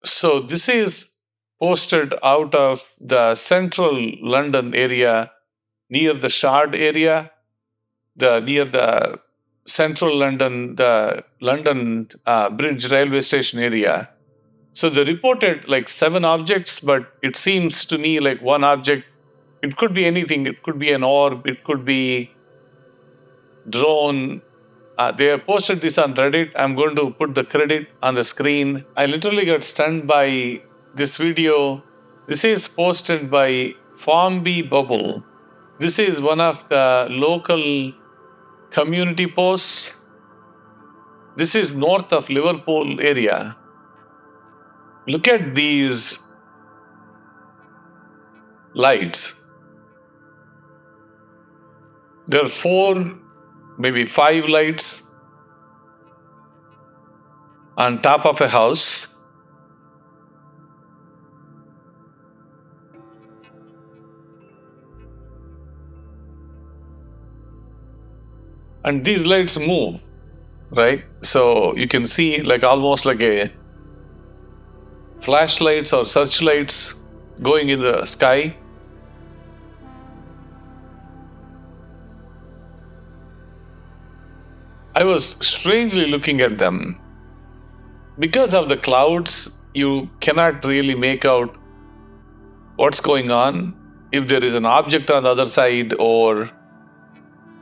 So this is posted out of the central London area, near the Shard area, near the central London, the London Bridge railway station area. So they reported like 7 objects, but it seems to me like one object. It could be anything. It could be an orb. It could be drone. They have posted this on Reddit. I'm going to put the credit on the screen. I literally got stunned by this video. This is posted by Formby Bubble. This is one of the local community posts. This is north of Liverpool area. Look at these lights. There are 4, maybe 5 lights on top of a house. And these lights move, right? So you can see like almost like a flashlights or searchlights going in the sky. I was strangely looking at them. Because of the clouds, you cannot really make out what's going on, if there is an object on the other side, or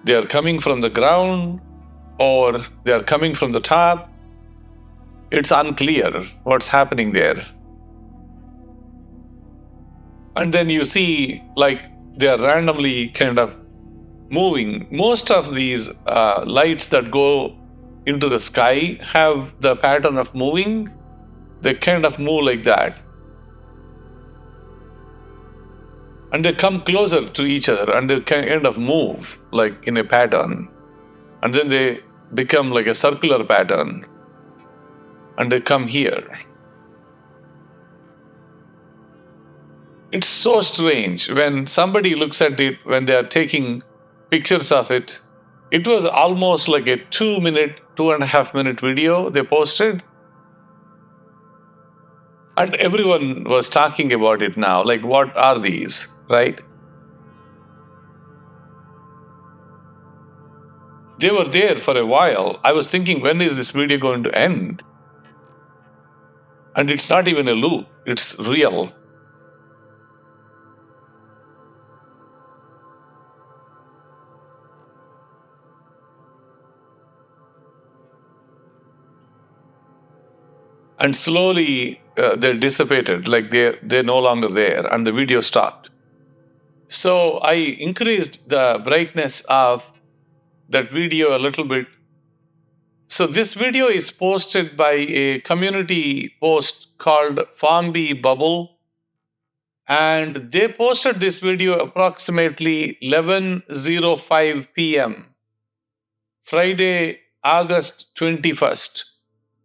they are coming from the ground, or they are coming from the top. It's unclear what's happening there. And then you see like they are randomly kind of moving. Most of these lights that go into the sky have the pattern of moving. They kind of move like that. And they come closer to each other and they kind of move like in a pattern. And then they become like a circular pattern. And they come here. It's so strange when somebody looks at it, when they are taking pictures of it. It was almost like a 2.5 minute video they posted. And everyone was talking about it now. Like, what are these, right? They were there for a while. I was thinking, when is this video going to end? And it's not even a loop, it's real. And slowly they dissipated, like they're no longer there, and the video stopped. So I increased the brightness of that video a little bit. So this video is posted by a community post called Formby Bubble, and they posted this video approximately 11:05 p.m. Friday, August 21st,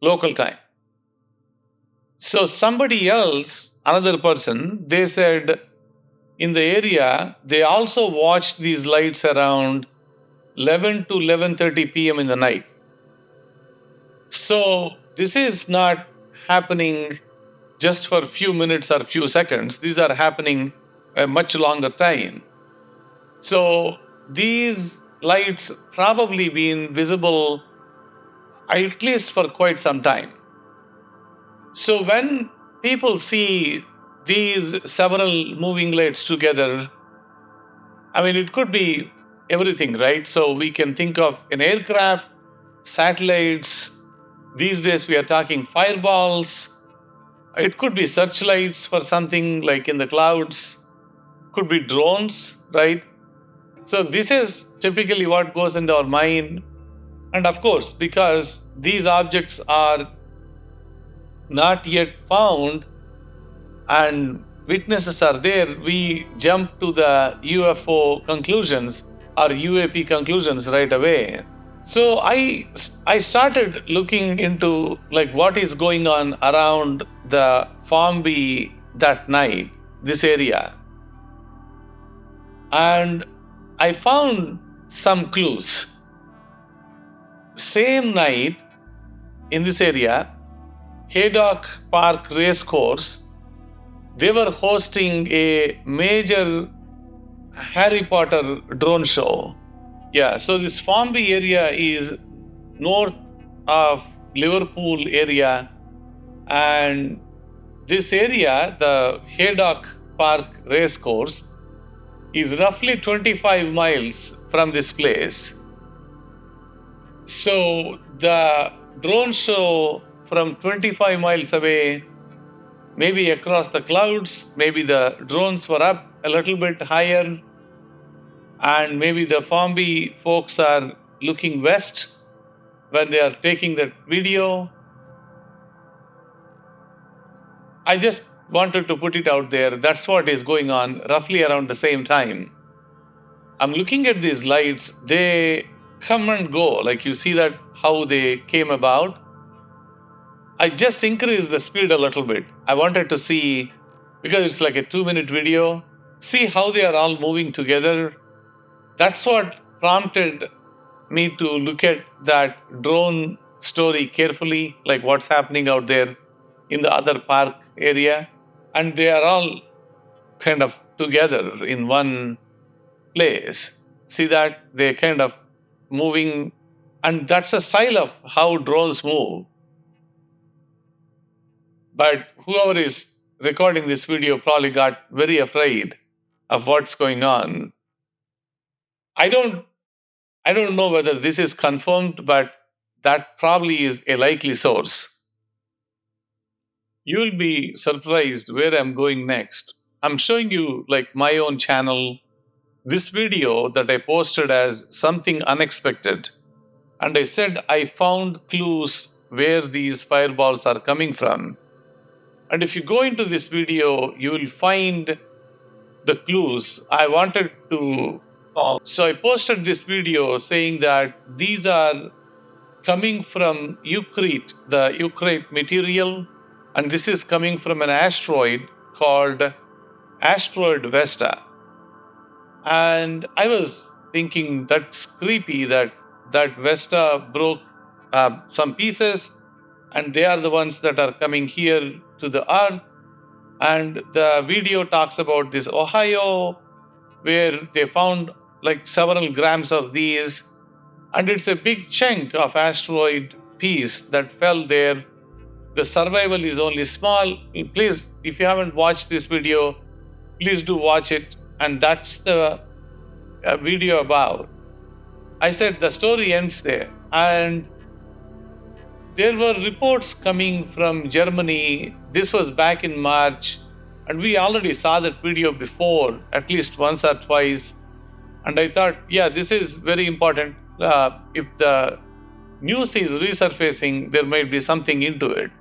local time. So somebody else, another person, they said in the area, they also watched these lights around 11 to 11:30 p.m. in the night. So this is not happening just for a few minutes or a few seconds. These are happening a much longer time. So these lights probably been visible at least for quite some time. So when people see these several moving lights together, I mean, it could be everything, right? So we can think of an aircraft, satellites. These days we are talking fireballs. It could be searchlights for something like in the clouds. Could be drones, right? So this is typically what goes into our mind. And of course, because these objects are not yet found and witnesses are there, we jump to the UFO conclusions or UAP conclusions right away. So I started looking into like what is going on around the Formby that night, this area. And I found some clues. Same night in this area, Haydock Park Racecourse, they were hosting a major Harry Potter drone show. Yeah, so this Formby area is north of Liverpool area, and this area, the Haydock Park Racecourse, is roughly 25 miles from this place. So the drone show from 25 miles away, maybe across the clouds, maybe the drones were up a little bit higher, and maybe the Formby folks are looking west when they are taking that video. I just wanted to put it out there. That's what is going on roughly around the same time. I'm looking at these lights, they come and go. Like you see that how they came about. I just increased the speed a little bit. I wanted to see, because it's like a 2-minute video, see how they are all moving together. That's what prompted me to look at that drone story carefully, like what's happening out there in the other park area. And they are all kind of together in one place. See that? They're kind of moving, and that's a style of how drones move. But whoever is recording this video probably got very afraid of what's going on. I don't know whether this is confirmed, but that probably is a likely source. You'll be surprised where I'm going next. I'm showing you like my own channel, this video that I posted as something unexpected. And I said I found clues where these fireballs are coming from. And if you go into this video, you will find the clues I wanted to. So I posted this video saying that these are coming from eucrite, the eucrite material, and this is coming from an asteroid called Asteroid Vesta. And I was thinking that's creepy that Vesta broke some pieces, and they are the ones that are coming here to the earth. And the video talks about this Ohio, where they found like several grams of these, and it's a big chunk of asteroid piece that fell there. The survival is only small. Please, if you haven't watched this video, please do watch it. And that's the video about. I said the story ends there. And there were reports coming from Germany. This was back in March. And we already saw that video before, at least once or twice. And I thought, yeah, this is very important. If the news is resurfacing, there might be something into it.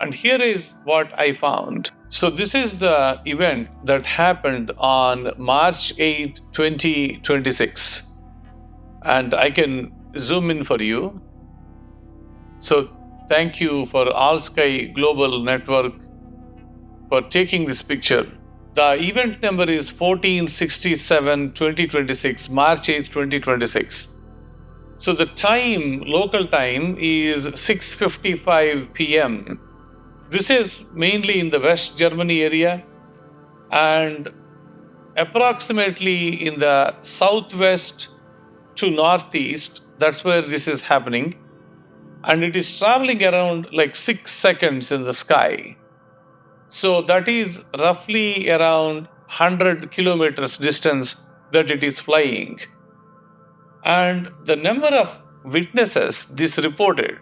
And here is what I found. So this is the event that happened on March 8, 2026. And I can zoom in for you. So thank you for All Sky Global Network for taking this picture. The event number is 1467-2026, March 8, 2026. So the time, local time, is 6:55 p.m. This is mainly in the West Germany area, and approximately in the southwest to northeast, that's where this is happening. And it is traveling around like 6 seconds in the sky. So that is roughly around 100 kilometers distance that it is flying. And the number of witnesses this reported,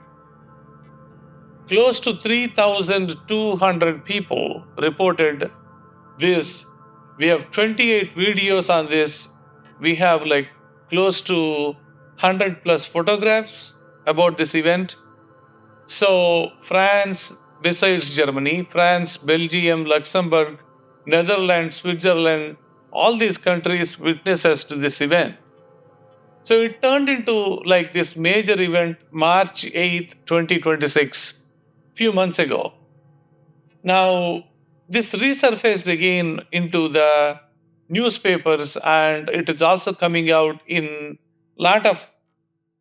close to 3,200 people reported this. We have 28 videos on this. We have like close to 100 plus photographs about this event. So France, besides Germany, France, Belgium, Luxembourg, Netherlands, Switzerland, all these countries witnesses to this event. So it turned into like this major event March 8th, 2026, few months ago. Now, this resurfaced again into the newspapers, and it is also coming out in a lot of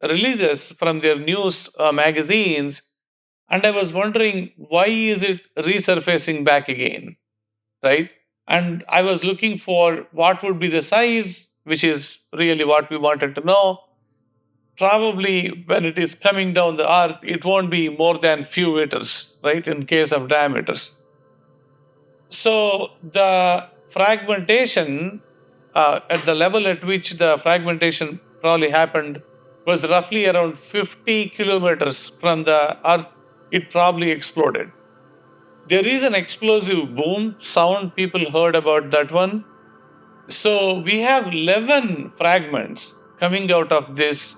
releases from their news magazines. And I was wondering, why is it resurfacing back again, right? And I was looking for what would be the size, which is really what we wanted to know. Probably when it is coming down the earth, it won't be more than few meters, right, in case of diameters. So the fragmentation, at the level at which the fragmentation probably happened, was roughly around 50 kilometers from the earth. It probably exploded. There is an explosive boom sound, people heard about that one. So we have 11 fragments coming out of this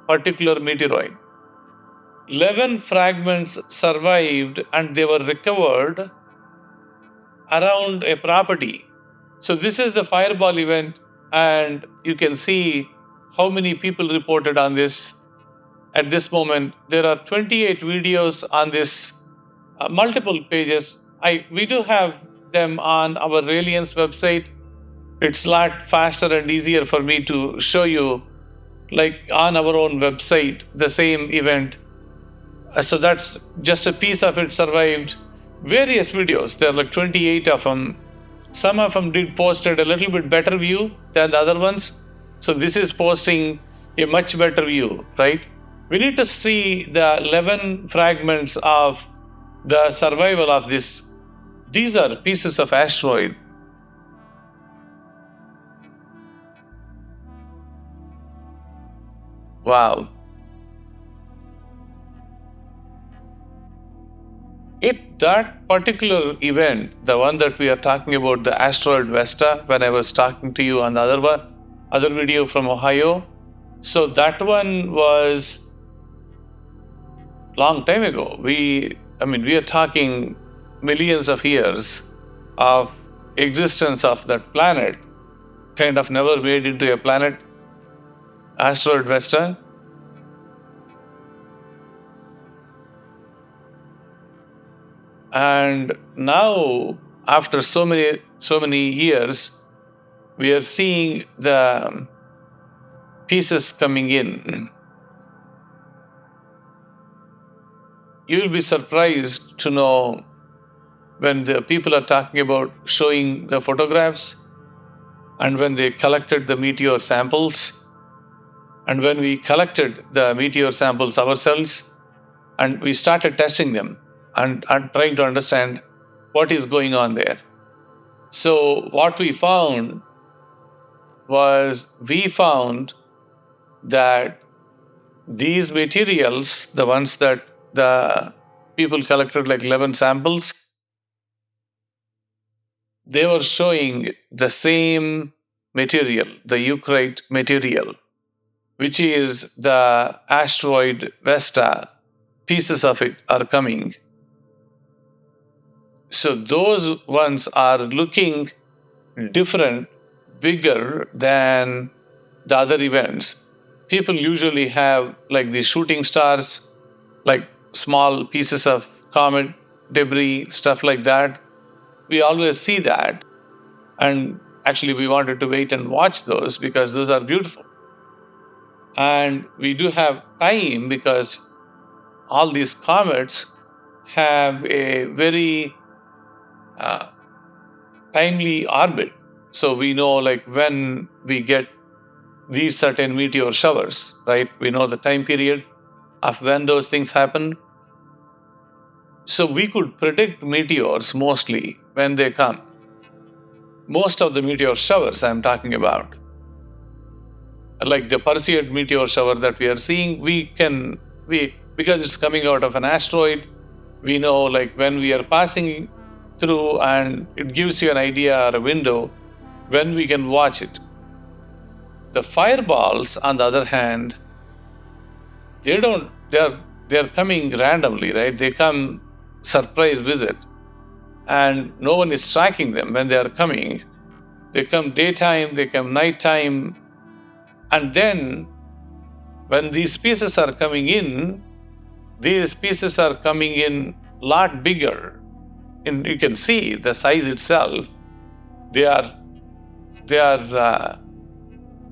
particular meteoroid. 11 fragments survived and they were recovered around a property. So this is the fireball event, and you can see how many people reported on this. At this moment, there are 28 videos on this, multiple pages. We do have them on our Reliance website. It's a lot faster and easier for me to show you, like on our own website, the same event. So that's just a piece of it survived. Various videos, there are like 28 of them. Some of them did posted a little bit better view than the other ones. So this is posting a much better view, right? We need to see the 11 fragments of the survival of this. These are pieces of asteroid. Wow. That particular event, the one that we are talking about, the asteroid Vesta, when I was talking to you on the other video from Ohio, so that one was long time ago. We are talking millions of years of existence of that planet, kind of never made into a planet, asteroid Vesta. And now, after so many years, we are seeing the pieces coming in. You will be surprised to know when the people are talking about showing the photographs, and when they collected the meteor samples, and when we collected the meteor samples ourselves, and we started testing them and trying to understand what is going on there. So what we found that these materials, the ones that the people collected, like 11 samples, they were showing the same material, the eucrite material, which is the asteroid Vesta. Pieces of it are coming. So those ones are looking different, bigger than the other events. People usually have like the shooting stars, like small pieces of comet debris, stuff like that. We always see that. And actually, we wanted to wait and watch those because those are beautiful. And we do have time because all these comets have a very timely orbit. So we know like when we get these certain meteor showers, right? We know the time period of when those things happen. So we could predict meteors mostly when they come. Most of the meteor showers I'm talking about, like the Perseid meteor shower that we are seeing, because it's coming out of an asteroid, we know like when we are passing through, and it gives you an idea or a window when we can watch it. The fireballs, on the other hand, they're coming randomly, right? They come surprise visit, and no one is tracking them when they are coming. They come daytime, they come nighttime, and then when these pieces are coming in, a lot bigger. And you can see the size itself. They are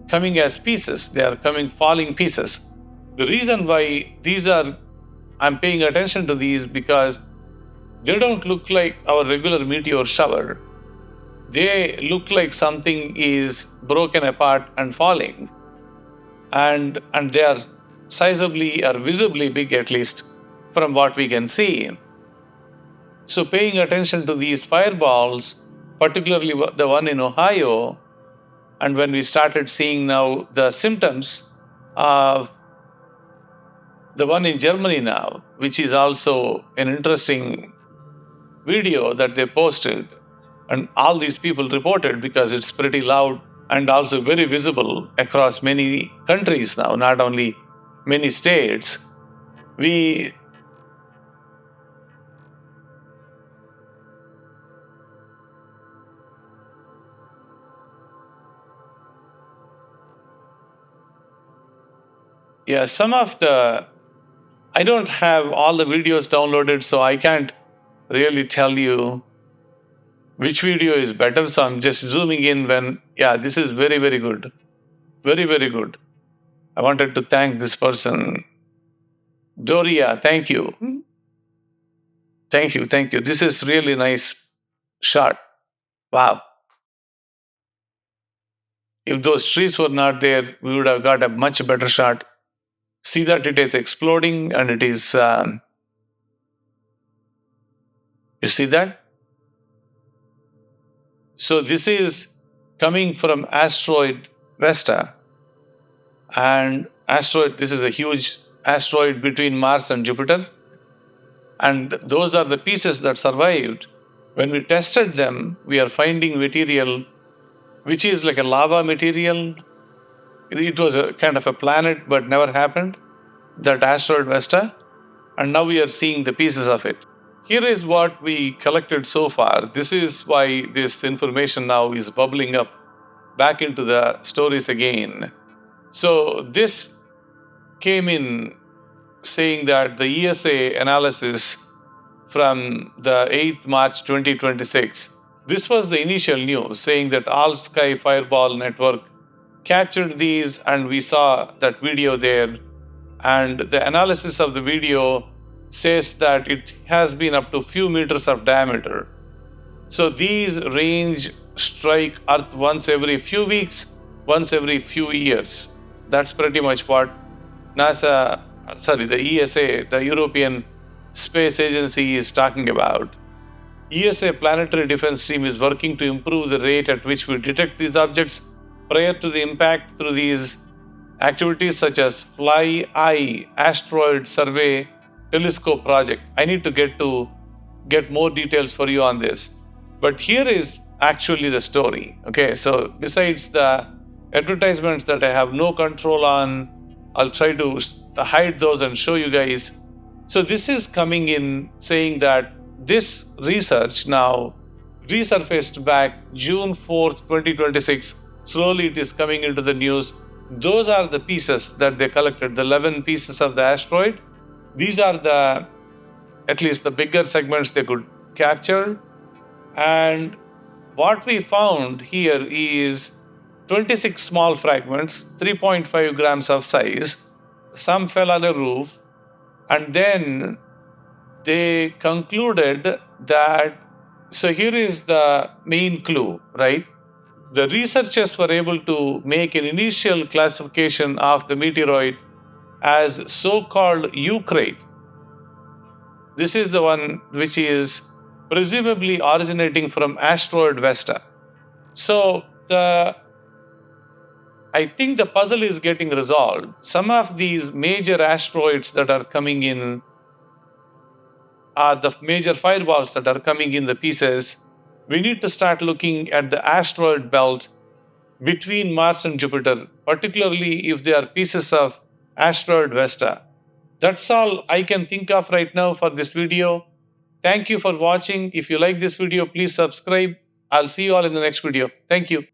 coming as pieces. They are coming falling pieces. The reason why these are I'm paying attention to these because they don't look like our regular meteor shower. They look like something is broken apart and falling. And they are sizably or visibly big, at least from what we can see. So paying attention to these fireballs, particularly the one in Ohio, and when we started seeing now the symptoms of the one in Germany now, which is also an interesting video that they posted, and all these people reported because it's pretty loud and also very visible across many countries now, not only many states. We Yeah, some of the I don't have all the videos downloaded, so I can't really tell you which video is better. So I'm just zooming in when, yeah, this is very, very good. Very, very good. I wanted to thank this person. Doria, thank you. Thank you, thank you. This is really nice shot. Wow. If those trees were not there, we would have got a much better shot. See that it is exploding and it is, you see that? So this is coming from asteroid Vesta. And asteroid, this is a huge asteroid between Mars and Jupiter. And those are the pieces that survived. When we tested them, we are finding material which is like a lava material. It was a kind of a planet, but never happened, that asteroid Vesta. And now we are seeing the pieces of it. Here is what we collected so far. This is why this information now is bubbling up back into the stories again. So this came in saying that the ESA analysis from the 8th March 2026, this was the initial news saying that All Sky Fireball Network captured these and we saw that video there. And the analysis of the video says that it has been up to few meters of diameter. So these range strike Earth once every few weeks, once every few years. That's pretty much what the ESA, the European Space Agency, is talking about. ESA Planetary Defense Team is working to improve the rate at which we detect these objects prior to the impact through these activities such as Fly Eye Asteroid Survey Telescope project. I need to get more details for you on this. But here is actually the story. Okay, so besides the advertisements that I have no control on, I'll try to hide those and show you guys. So this is coming in saying that this research now resurfaced back June 4th, 2026. Slowly it is coming into the news. Those are the pieces that they collected, the 11 pieces of the asteroid. These are at least the bigger segments they could capture. And what we found here is 26 small fragments, 3.5 grams of size. Some fell on a roof. And then they concluded that, so here is the main clue, right? The researchers were able to make an initial classification of the meteoroid as so-called eucrite. This is the one which is presumably originating from asteroid Vesta. So I think the puzzle is getting resolved. Some of these major asteroids that are coming in are the major fireballs that are coming in the pieces. We need to start looking at the asteroid belt between Mars and Jupiter, particularly if they are pieces of asteroid Vesta. That's all I can think of right now for this video. Thank you for watching. If you like this video, please subscribe. I'll see you all in the next video. Thank you.